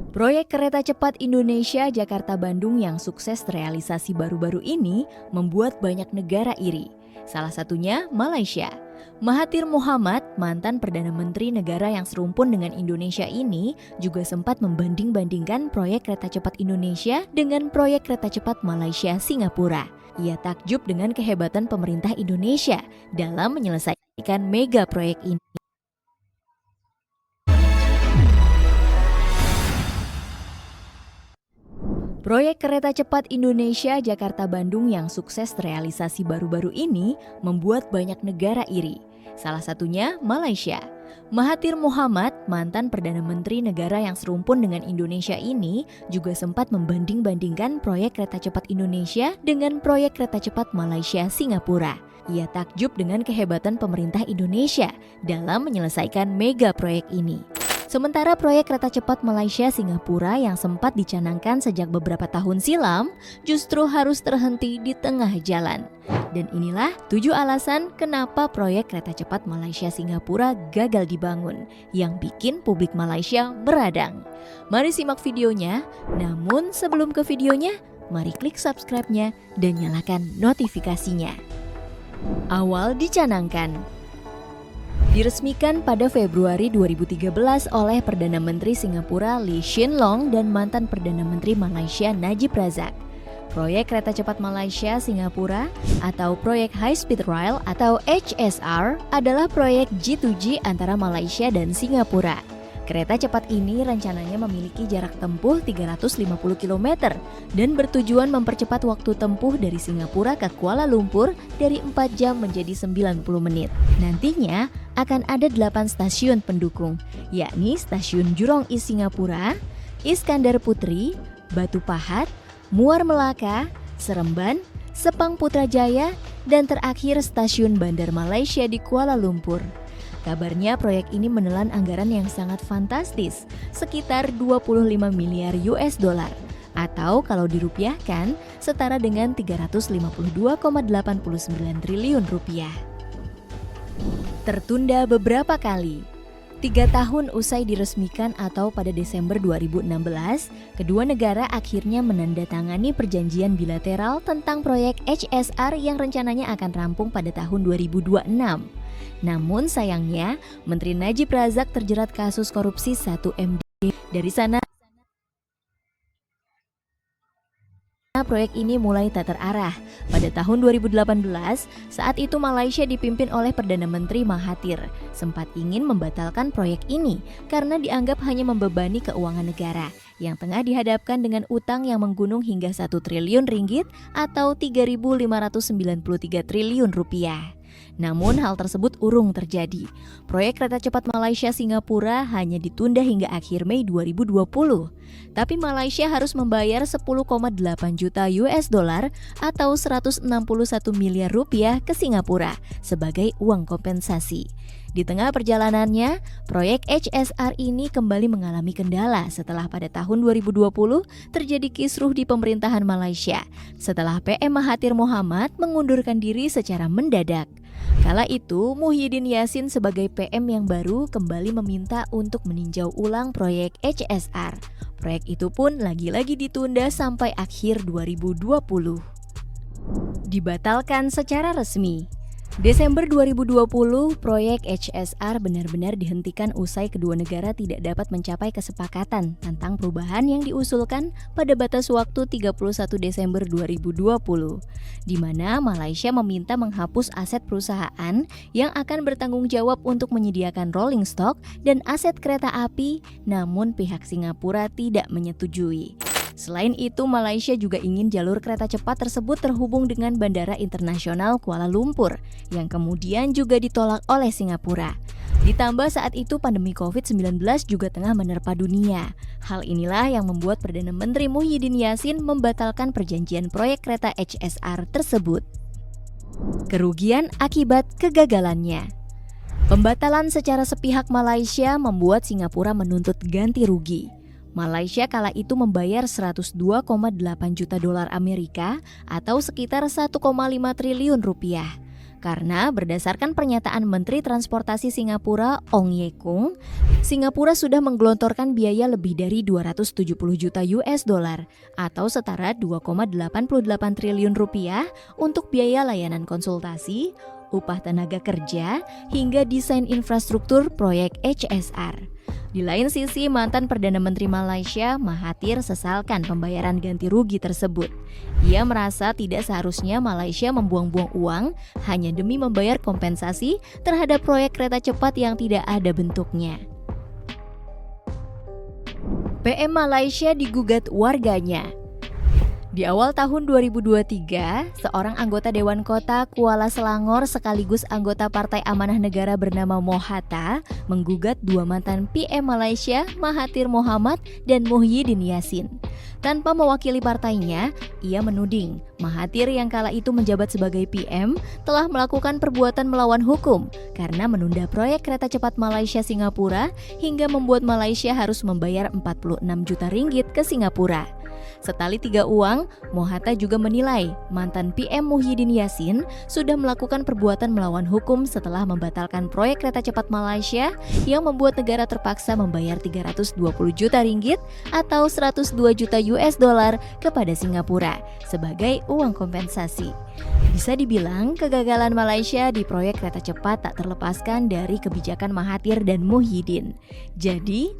Proyek kereta cepat Indonesia Jakarta-Bandung yang sukses terrealisasi baru-baru ini membuat banyak negara iri. Salah satunya Malaysia. Mahathir Mohamad, mantan Perdana Menteri negara yang serumpun dengan Indonesia ini, juga sempat membanding-bandingkan proyek kereta cepat Indonesia dengan proyek kereta cepat Malaysia Singapura. Ia takjub dengan kehebatan pemerintah Indonesia dalam menyelesaikan mega proyek ini. Proyek kereta cepat Indonesia Jakarta-Bandung yang sukses terrealisasi baru-baru ini membuat banyak negara iri. Salah satunya Malaysia. Mahathir Mohamad, mantan Perdana Menteri negara yang serumpun dengan Indonesia ini, juga sempat membanding-bandingkan proyek kereta cepat Indonesia dengan proyek kereta cepat Malaysia Singapura. Ia takjub dengan kehebatan pemerintah Indonesia dalam menyelesaikan mega proyek ini. Sementara proyek kereta cepat Malaysia Singapura yang sempat dicanangkan sejak beberapa tahun silam justru harus terhenti di tengah jalan. Dan inilah 7 alasan kenapa proyek kereta cepat Malaysia Singapura gagal dibangun yang bikin publik Malaysia meradang. Mari simak videonya, namun sebelum ke videonya, mari klik subscribe-nya dan nyalakan notifikasinya. Awal dicanangkan. Diresmikan pada Februari 2013 oleh Perdana Menteri Singapura Lee Hsien Loong dan mantan Perdana Menteri Malaysia Najib Razak. Proyek kereta cepat Malaysia Singapura atau proyek High Speed Rail atau HSR adalah proyek G2G antara Malaysia dan Singapura. Kereta cepat ini rencananya memiliki jarak tempuh 350 km dan bertujuan mempercepat waktu tempuh dari Singapura ke Kuala Lumpur dari 4 jam menjadi 90 menit. Nantinya akan ada 8 stasiun pendukung, yakni Stasiun Jurong East Singapura, Iskandar Putri, Batu Pahat, Muar Melaka, Seremban, Sepang Putrajaya, dan terakhir Stasiun Bandar Malaysia di Kuala Lumpur. Kabarnya proyek ini menelan anggaran yang sangat fantastis, sekitar 25 miliar US dollar, atau kalau dirupiahkan setara dengan 352,89 triliun rupiah. Tertunda beberapa kali. 3 tahun usai diresmikan atau pada Desember 2016, kedua negara akhirnya menandatangani perjanjian bilateral tentang proyek HSR yang rencananya akan rampung pada tahun 2026. Namun sayangnya, Menteri Najib Razak terjerat kasus korupsi 1 MD. Dari sana, proyek ini mulai tak terarah. Pada tahun 2018, saat itu Malaysia dipimpin oleh Perdana Menteri Mahathir, sempat ingin membatalkan proyek ini karena dianggap hanya membebani keuangan negara yang tengah dihadapkan dengan utang yang menggunung hingga 1 triliun ringgit atau 3.593 triliun rupiah. Namun hal tersebut urung terjadi. Proyek kereta cepat Malaysia Singapura hanya ditunda hingga akhir Mei 2020. Tapi Malaysia harus membayar 10,8 juta US dollar atau 161 miliar rupiah ke Singapura sebagai uang kompensasi. Di tengah perjalanannya, proyek HSR ini kembali mengalami kendala setelah pada tahun 2020 terjadi kisruh di pemerintahan Malaysia setelah PM Mahathir Mohamad mengundurkan diri secara mendadak. Kala itu, Muhyiddin Yassin sebagai PM yang baru kembali meminta untuk meninjau ulang proyek HSR. Proyek itu pun lagi-lagi ditunda sampai akhir 2020. Dibatalkan secara resmi. Desember 2020, proyek HSR benar-benar dihentikan usai kedua negara tidak dapat mencapai kesepakatan tentang perubahan yang diusulkan pada batas waktu 31 Desember 2020, di mana Malaysia meminta menghapus aset perusahaan yang akan bertanggung jawab untuk menyediakan rolling stock dan aset kereta api, namun pihak Singapura tidak menyetujui. Selain itu, Malaysia juga ingin jalur kereta cepat tersebut terhubung dengan Bandara Internasional Kuala Lumpur, yang kemudian juga ditolak oleh Singapura. Ditambah saat itu pandemi COVID-19 juga tengah menerpa dunia. Hal inilah yang membuat Perdana Menteri Muhyiddin Yassin membatalkan perjanjian proyek kereta HSR tersebut. Kerugian akibat kegagalannya. Pembatalan secara sepihak Malaysia membuat Singapura menuntut ganti rugi. Malaysia kala itu membayar 102,8 juta dolar Amerika atau sekitar 1,5 triliun rupiah. Karena berdasarkan pernyataan Menteri Transportasi Singapura Ong Ye Kung, Singapura sudah menggelontorkan biaya lebih dari 270 juta US dollar atau setara 2,88 triliun rupiah untuk biaya layanan konsultasi, upah tenaga kerja, hingga desain infrastruktur proyek HSR. Di lain sisi, mantan Perdana Menteri Malaysia Mahathir sesalkan pembayaran ganti rugi tersebut. Ia merasa tidak seharusnya Malaysia membuang-buang uang hanya demi membayar kompensasi terhadap proyek kereta cepat yang tidak ada bentuknya. PM Malaysia digugat warganya. Di awal tahun 2023, seorang anggota Dewan Kota Kuala Selangor sekaligus anggota Partai Amanah Negara bernama Mohatta menggugat dua mantan PM Malaysia, Mahathir Mohamad dan Muhyiddin Yassin. Tanpa mewakili partainya, ia menuding Mahathir yang kala itu menjabat sebagai PM telah melakukan perbuatan melawan hukum karena menunda proyek kereta cepat Malaysia-Singapura hingga membuat Malaysia harus membayar 46 juta ringgit ke Singapura. Setali tiga uang, Mohatta juga menilai mantan PM Muhyiddin Yassin sudah melakukan perbuatan melawan hukum setelah membatalkan proyek kereta cepat Malaysia yang membuat negara terpaksa membayar 320 juta ringgit atau 102 juta US dollar kepada Singapura sebagai uang kompensasi. Bisa dibilang kegagalan Malaysia di proyek kereta cepat tak terlepaskan dari kebijakan Mahathir dan Muhyiddin. Jadi